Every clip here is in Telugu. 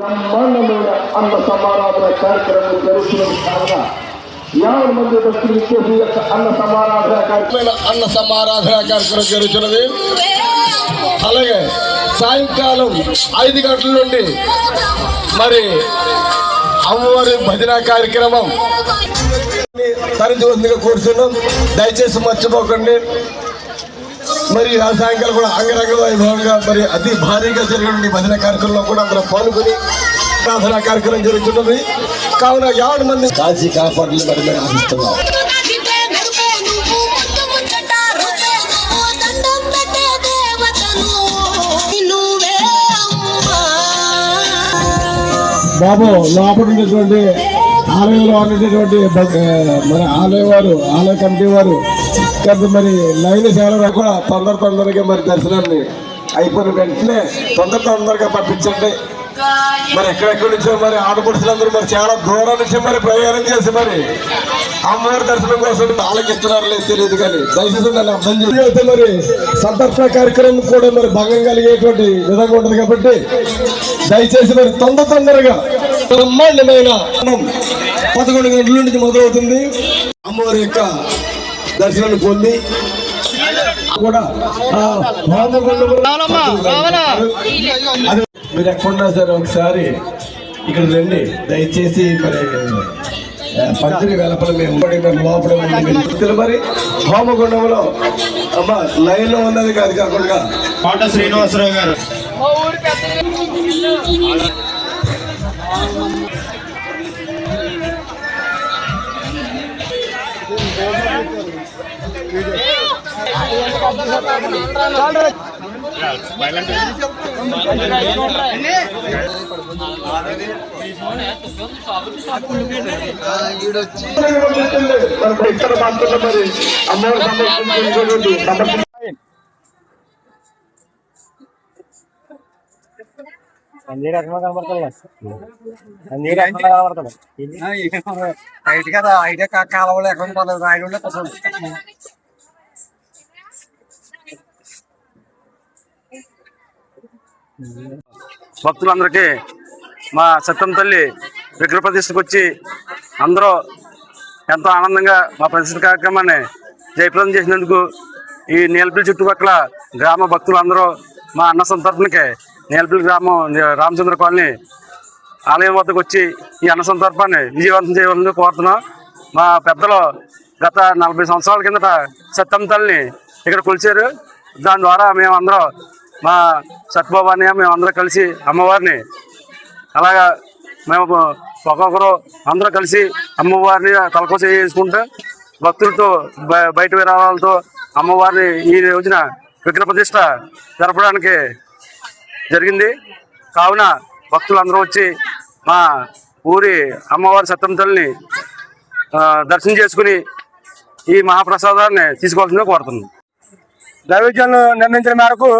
బ్రహ్మాండమైన అన్న సమారాధన కార్యక్రమం జరుగుతున్న కావున 50 మంది భక్తులు ఇచ్చేసి అన్న సమారాధన కార్యక్రమం జరుగుతున్నది. అలాగే సాయంకాలం 5 గంటల నుండి మరి అమ్మవారి భజన కార్యక్రమం తరచుగా కూర్చున్నాం. దయచేసి మర్చిపోకండి. మరి ఆ సాయంకాలం కూడా అంగరంగ వైభవంగా మరి అతి భారీగా జరిగిన భజన కార్యక్రమంలో కూడా అందరూ పాల్గొని ప్రార్థనా కార్యక్రమం జరుగుతున్నది. కావున 50 మంది కాశీ కాపాడులు మరి మేము ఆశిస్తున్నాం. బాబు లోపల ఉన్నటువంటి ఆలయంలో ఉన్నటువంటి మన ఆలయ కమిటీ వారు మరి లైన్ సేవలు కూడా తొందరగా మరి దర్శనాన్ని అయిపోయిన వెంటనే తొందరగా పంపించండి. మరి ఎక్కడెక్కడి నుంచో మరి ఆడపడుచులందరూ మరి చాలా దూరం నుంచి మరి ప్రయాణం చేసి మరి అమ్మవారి దర్శనం కోసం ఆలకిస్తున్నారు లేదు తెలియదు, కానీ దయచేసి దాన్ని అర్థం చేస్తే మరి సంతర్పణ కార్యక్రమం కూడా మరి భంగం కలిగేటువంటి విధంగా ఉంటుంది. కాబట్టి దయచేసి మరి తొందరగా బ్రహ్మాండమైన 11 గంటల నుంచి మొదలవుతుంది. అమ్మవారి యొక్క దర్శనాన్ని పొంది కూడా మీరు ఎక్కడున్నా సరే ఒకసారి ఇక్కడ రండి. దయచేసి మరి పందిరి వెలపల మేము లోపల మరి హోమగుండంలో అమ్మ లైన్ లో ఉన్నది కాకుండా కోట శ్రీనివాసరావు గారు కాలంలో ఎక్కడ రాయడం భక్తులందరికీ మా సత్యం తల్లి విగ్రహ ప్రతిష్టకు వచ్చి అందరూ ఎంతో ఆనందంగా మా ప్రతిష్ట కార్యక్రమాన్ని జయప్రదం చేసినందుకు ఈ నీలపల్లి చుట్టుపక్కల గ్రామ భక్తులందరూ మా అన్న సంతర్పణకి నీలపల్లి గ్రామం రామచంద్ర కాలనీ ఆలయం వద్దకు వచ్చి ఈ అన్న సంతర్పాన్ని విజయవంతం చేయవాలని కోరుతున్నాం. మా పెద్దలు గత 40 సంవత్సరాల కిందట సత్యం తల్లిని ఇక్కడ కొలిచారు. దాని ద్వారా మేమందరం మా సత్యబాబాని మేమందరం కలిసి అమ్మవారిని అలాగా మేము ఒక్కొక్కరు అందరూ కలిసి అమ్మవారిని తలకోస చేసుకుంటూ భక్తులతో బయట విరాళాలతో అమ్మవారిని ఈ రోజున విగ్రహ ప్రతిష్ట జరపడానికి జరిగింది. కావున భక్తులందరూ వచ్చి మా ఊరి అమ్మవారి సత్యం తల్లిని దర్శనం చేసుకుని ఈ మహాప్రసాదాన్ని తీసుకోవాల్సిందిగా కోరుతున్నాం. దైవజ్ఞులు నిర్ణయించిన మేరకు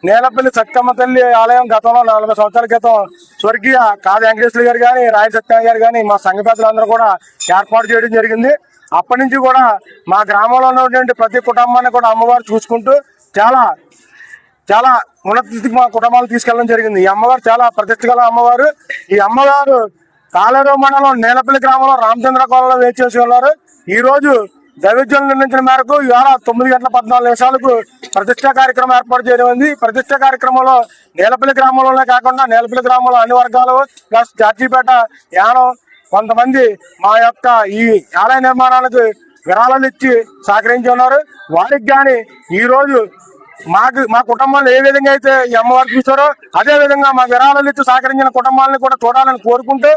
నీలపల్లి సత్యమ్మ తల్లి ఆలయం గతంలో 40 సంవత్సరాల క్రితం స్వర్గీయ కాది వెంకటేశ్వర గారు కానీ రాయ సత్యమ్మ గారు కానీ మా సంఘ పెద్దలందరూ కూడా ఏర్పాటు చేయడం జరిగింది. అప్పటి నుంచి కూడా మా గ్రామంలో ఉన్నటువంటి ప్రతి కుటుంబాన్ని కూడా అమ్మవారు చూసుకుంటూ చాలా చాలా ఉన్నత స్థితికి మా కుటుంబాలు తీసుకెళ్ళడం జరిగింది. ఈ అమ్మవారు చాలా ప్రతిష్ట గల అమ్మవారు. ఈ అమ్మవారు కాలేరు మండలం నీలపల్లి గ్రామంలో రామచంద్ర కాలంలో వేచేసి ఉన్నారు. ఈ రోజు దైవజ్ఞులు నిర్ణయించిన మేరకు ఇవాళ 9:14 ప్రతిష్టా కార్యక్రమం ఏర్పాటు చేయడం ఉంది. ప్రతిష్టా కార్యక్రమంలో నీలపల్లి గ్రామంలోనే కాకుండా నీలపల్లి గ్రామంలో అన్ని వర్గాలు ప్లస్ జార్జీపేట యానం కొంతమంది మా యొక్క ఈ ఆలయ నిర్మాణానికి విరాళాలు ఇచ్చి సహకరించి ఉన్నారు. వారికి కానీ ఈ రోజు మా కుటుంబాలు ఏ విధంగా అయితే ఈ అమ్మవారు చూస్తారో అదే విధంగా మా విరాళాలు ఇచ్చి సహకరించిన కుటుంబాలను కూడా చూడాలని కోరుకుంటూ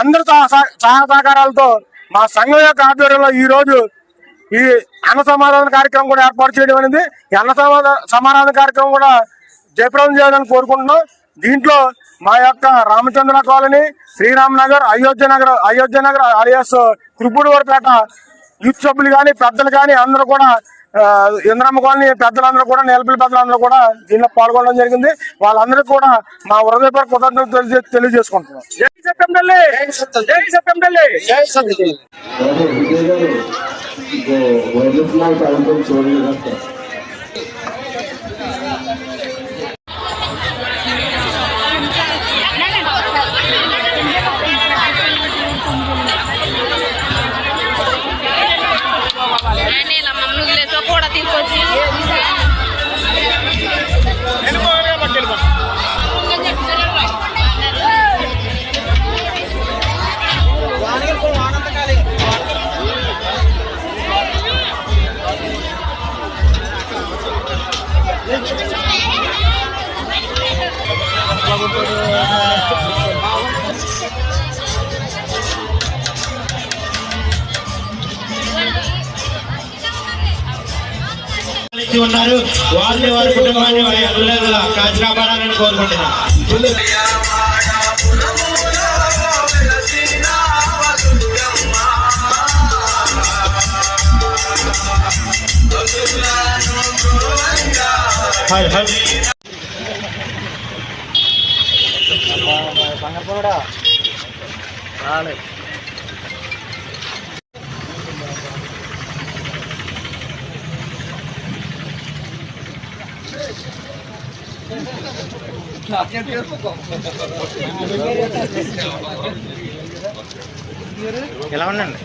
అందరి సహాయ సహకారాలతో మా సంఘం యొక్క ఆధ్వర్యంలో ఈ రోజు ఈ అన్న సమారాధన కార్యక్రమం కూడా ఏర్పాటు చేయడం అనేది ఈ అన్న సమారాధన కార్యక్రమం కూడా జయప్రదం చేయాలని కోరుకుంటున్నాం. దీంట్లో మా యొక్క Ramachandra colony, Sriram Nagar, Ayodhya Nagar alias Tirupudivaripeta youth సభ్యులు కానీ పెద్దలు కానీ అందరూ కూడా ఇంద్రమ్మ కాలనీ పెద్దలందరూ కూడా నీలపల్లి పెద్దలందరూ కూడా దీనిలో పాల్గొనడం జరిగింది. వాళ్ళందరికీ కూడా మా హృదయపూర్వక కృతజ్ఞతలు తెలియజేసుకుంటున్నాం. జై సత్యం తల్లి, జై సత్యం తల్లి, జై సత్యం తల్లి. వేచి ఉన్నారు. వారిని వారి కుటుంబాన్ని వారి అల్లులుగా కాచి కాపాడాలని కోరుకుంటున్నాను. ఎలా ఉండండి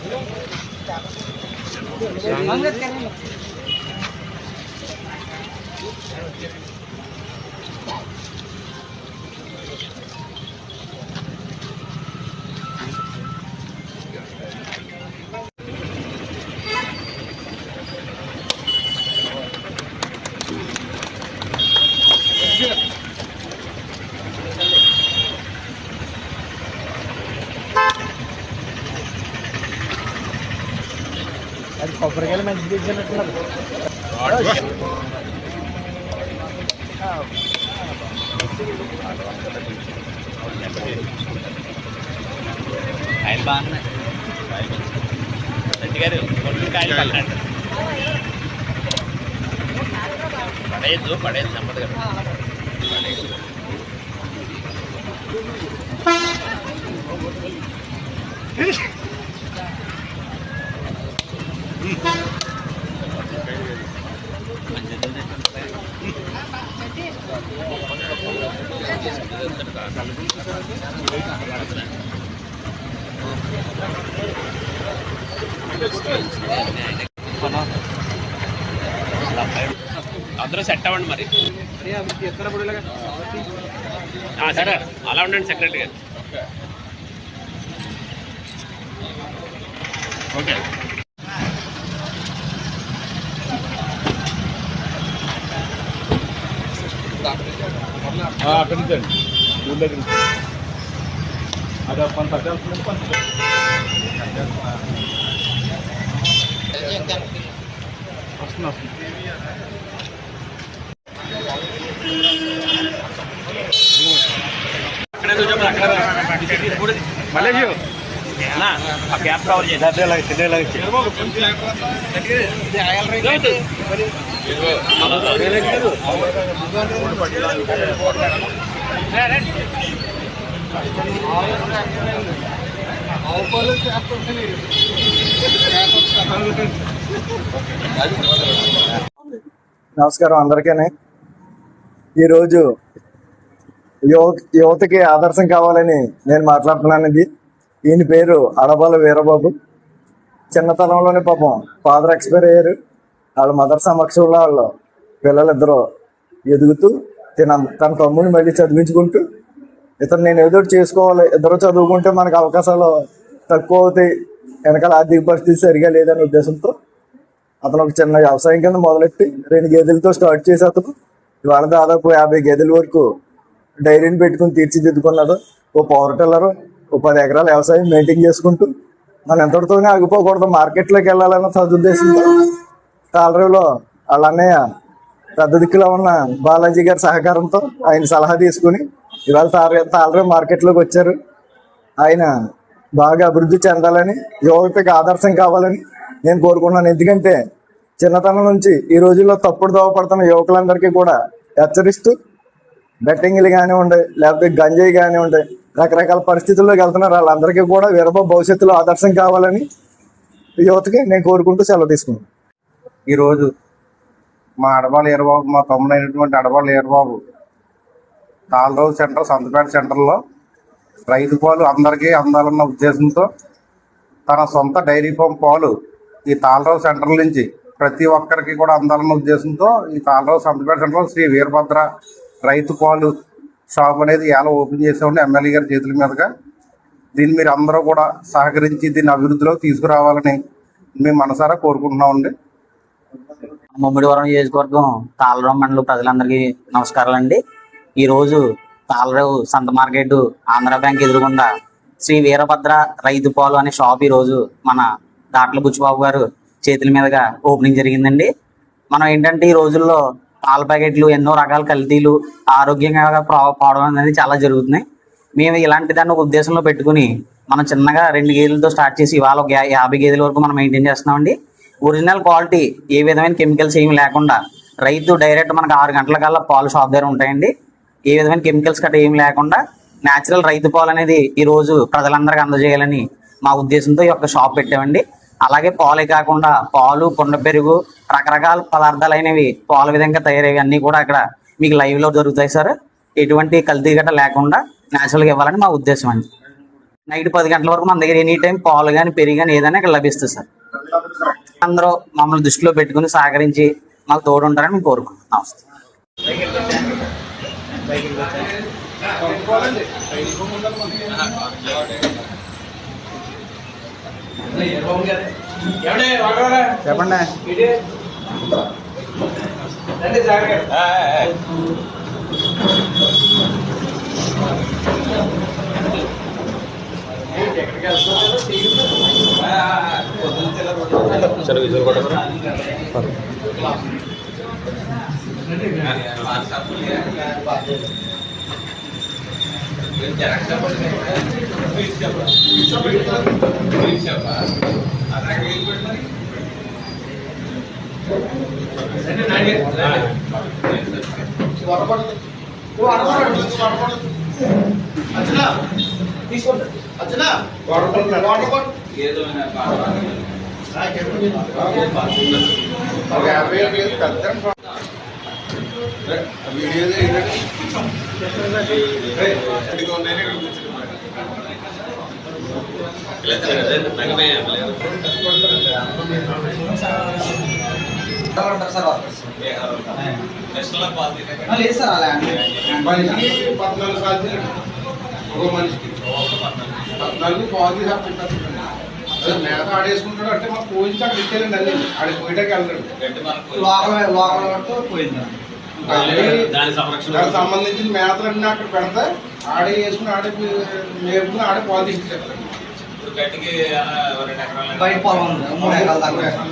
అది కొబ్బరికాయలు మంచి తెచ్చినట్టున్నారు. ఆయన బాగున్నాయి గారు కాయలు పల్లండి పడేది నెమ్మది కదా. అందరూ సెట్ అవ్వండి మరి. సరే అలా ఉండండి సెక్రటరీ గారు. ఓకే అక్కడి నుంచి అండి ఊళ్ళో దగ్గర అది కొంత వస్తుంది మళ్ళీ ఆ క్యాప్ కవర్ చేసి నమస్కారం అందరికీ. ఈరోజు యువతకి ఆదర్శం కావాలని నేను మాట్లాడుతున్నానండి. ఈయన పేరు అడబాల వీరబాబు. చిన్నతనంలోనే పాపం ఫాదర్ ఎక్స్పైర్ అయ్యారు. వాళ్ళ మదర్ సమక్షంలో వాళ్ళు పిల్లలిద్దరూ ఎదుగుతూ తన తమ్ముడిని మళ్ళీ చదివించుకుంటూ ఇతను నేను ఏదో చేసుకోవాలి, ఇద్దరు చదువుకుంటే మనకు అవకాశాలు తక్కువ అవుతాయి, వెనకాల ఆర్థిక పరిస్థితి సరిగా లేదనే ఉద్దేశంతో అతను ఒక చిన్న వ్యవసాయం కింద మొదలెట్టి 2 గేదెలతో స్టార్ట్ చేసి అతను ఇవాళ దాదాపు 50 గేదెల వరకు డైరీని పెట్టుకుని తీర్చిదిద్దుకున్నాడు. ఓ పవర్ టిల్లరు, ఓ 10 ఎకరాల వ్యవసాయం మెయింటైన్ చేసుకుంటూ మనం ఎంతటితోనే ఆగిపోకూడదు, మార్కెట్లోకి వెళ్ళాలన్న సదుద్దేశంతో తాళరేవులో వాళ్ళ అన్నయ్య పెద్ద దిక్కులో ఉన్న బాలాజీ గారి సహకారంతో ఆయన సలహా తీసుకుని ఇవాళ తాళరేవు మార్కెట్లోకి వచ్చారు. ఆయన బాగా అభివృద్ధి చెందాలని, యువతకి ఆదర్శం కావాలని నేను కోరుకున్నాను. ఎందుకంటే చిన్నతనం నుంచి ఈ రోజుల్లో తప్పుడు దోవపడుతున్న యువకులందరికీ కూడా హెచ్చరిస్తూ బెట్టింగ్లు కానివ్వండి, లేకపోతే గంజాయి కానివ్వండి, రకరకాల పరిస్థితుల్లోకి వెళ్తున్నారు. వాళ్ళందరికీ కూడా వీరబాబు భవిష్యత్తులో ఆదర్శం కావాలని యువతకి నేను కోరుకుంటూ సెలవు తీసుకున్నాను. ఈరోజు మా అడబాల ఈరబాబు, మా తమ్ముడు అయినటువంటి అడబాల ఈరబాబు తాళరావు సెంటర్, సంతపేట సెంటర్లో రైతు పాలు అందరికీ అందాలన్న ఉద్దేశంతో తన సొంత డైరీ ఫామ్ పాలు ఈ తాళరావు సెంటర్ నుంచి ప్రతి ఒక్కరికి కూడా అందాలన్న ఉద్దేశంతో ఈ తాళరావు సంతపేట సెంటర్లో శ్రీ వీరభద్ర రైతు పాలు షాప్ అనేది ఎలా ఓపెన్ చేసామండి ఎమ్మెల్యే గారి చేతుల మీదుగా. దీన్ని మీరు అందరూ కూడా సహకరించి దీన్ని అభివృద్ధిలోకి తీసుకురావాలని మేము మనసారా కోరుకుంటున్నామండి. ముమ్మిడివరం నియోజకవర్గం తాళరావు మండలం ప్రజలందరికీ నమస్కారాలండి. ఈరోజు తాళరావు సంత మార్కెట్ ఆంధ్ర బ్యాంక్ ఎదురుగుండా శ్రీ వీరభద్ర రైతు పాలు అనే షాప్ ఈరోజు మన దాట్ల బుచ్చిబాబు గారు చేతుల మీదుగా ఓపెనింగ్ జరిగిందండి. మనం ఏంటంటే ఈ రోజుల్లో పాల ప్యాకెట్లు ఎన్నో రకాల కల్తీలు ఆరోగ్యంగా పోవడం అనేది చాలా జరుగుతున్నాయి. మేము ఇలాంటి దాన్ని ఒక ఉద్దేశంలో పెట్టుకుని మనం చిన్నగా 2 గేదెలతో స్టార్ట్ చేసి ఇవాళ ఒక 50 గేదెల వరకు మనం మెయింటైన్ చేస్తున్నామండి. ఒరిజినల్ క్వాలిటీ, ఏ విధమైన కెమికల్స్ ఏమి లేకుండా రైతు డైరెక్ట్ మనకు 6 గంటల కల్లా పాలు షాప్ దగ్గర ఉంటాయండి. ఏ విధమైన కెమికల్స్ గట్రా ఏమి లేకుండా న్యాచురల్ రైతు పాలు అనేది ఈ రోజు ప్రజలందరికీ అందజేయాలని మా ఉద్దేశంతో ఈ యొక్క షాప్ పెట్టామండి. అలాగే పాలే కాకుండా పాలు, కొండ పెరుగు, రకరకాల పదార్థాలు అయినవి పాల విధంగా తయారయ్యేవి అన్నీ కూడా అక్కడ మీకు లైవ్లో దొరుకుతాయి సార్. ఎటువంటి కల్తీ గట్రా లేకుండా న్యాచురల్గా ఇవ్వాలని మా ఉద్దేశం అండి. నైట్ 10 గంటల వరకు మన దగ్గర ఎనీ టైం పాలు కానీ పెరుగు కానీ ఏదైనా ఇక్కడ లభిస్తుంది సార్. అందరూ మమ్మల్ని దృష్టిలో పెట్టుకుని సహకరించి మాకు తోడు ఉంటారని మేము కోరుకుంటున్నాం. నమస్తే. చెప్పండి. లేదు సార్ అలా మనిషికి 14 సార్లు ఒక మనిషికి 14 పాలు అదే మేత ఆడేసుకుంటాడు అంటే మాకు పోయించి అక్కడ ఇచ్చేయండి. అల్లి ఆడ పోయటానికి వెళ్తాడు లోపల పడితే పోయిందా దానికి సంబంధించిన మేతలన్నీ అక్కడ పెడతా ఆడే వేసుకుని ఆడే మేపుకుని ఆడే పాలు తీసుకెళ్తాడు. గట్టికి 2 ఎకరాలు బయట పొలం ఉంది 3 ఎకరాల దాకా.